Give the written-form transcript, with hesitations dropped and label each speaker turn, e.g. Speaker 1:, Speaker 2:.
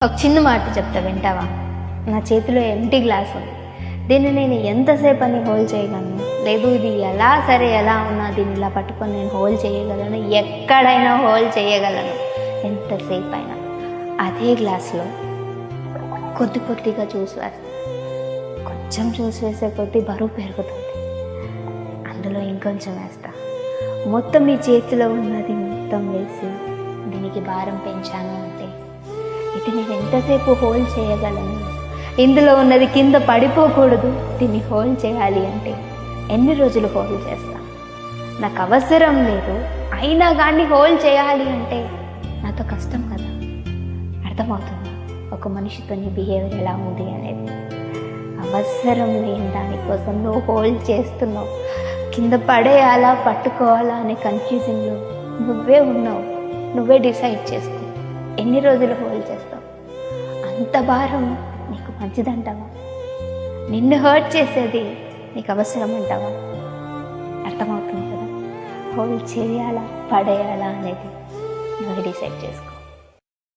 Speaker 1: ఒక చిన్న మాట చెప్తా, వింటావా? నా చేతిలో ఎంటీ గ్లాస్ ఉంది. దీన్ని నేను ఎంతసేపు అని హోల్డ్ చేయగలను? లేదు, ఇది ఎలా సరే ఎలా ఉన్నా దీన్ని ఇలా పట్టుకొని నేను హోల్డ్ చేయగలను, ఎక్కడైనా హోల్డ్ చేయగలను ఎంతసేపు అయినా. అదే గ్లాస్లో కొద్ది కొద్దిగా జ్యూస్ వేస్తా. కొంచెం జ్యూస్ వేసే కొద్దీ బరువు పెరుగుతుంది. అందులో ఇంకొంచెం వేస్తా. మొత్తం ఈ చేతిలో ఉన్నది మొత్తం వేసి దీనికి భారం పెంచాను అంటే ఇది నేను ఎంతసేపు హోల్డ్ చేయగలను? ఇందులో ఉన్నది కింద పడిపోకూడదు. దీన్ని హోల్డ్ చేయాలి అంటే ఎన్ని రోజులు హోల్డ్ చేస్తా? నాకు అవసరం లేదు, అయినా కానీ హోల్డ్ చేయాలి అంటే నాతో కష్టం కదా. అర్థమవుతుంది ఒక మనిషితో నీ బిహేవియర్ ఎలా ఉంది అనేది. అవసరం లేని దానికోసం నువ్వు హోల్డ్ చేస్తున్నావు. కింద పడేయాలా పట్టుకోవాలా అనే కన్ఫ్యూజింగ్లో నువ్వే ఉన్నావు. నువ్వే డిసైడ్ చేసుకో ఎన్ని రోజులు హోల్డ్ చేస్తావు. అంత భారం నీకు మంచిదంటావా? నిన్ను హర్ట్ చేసేది నీకు అవసరం అంటావా? అర్థమవుతుంది కదా. హోల్డ్ చేయాలా పడేయాలా అనేది నువ్వే డిసైడ్ చేసుకో.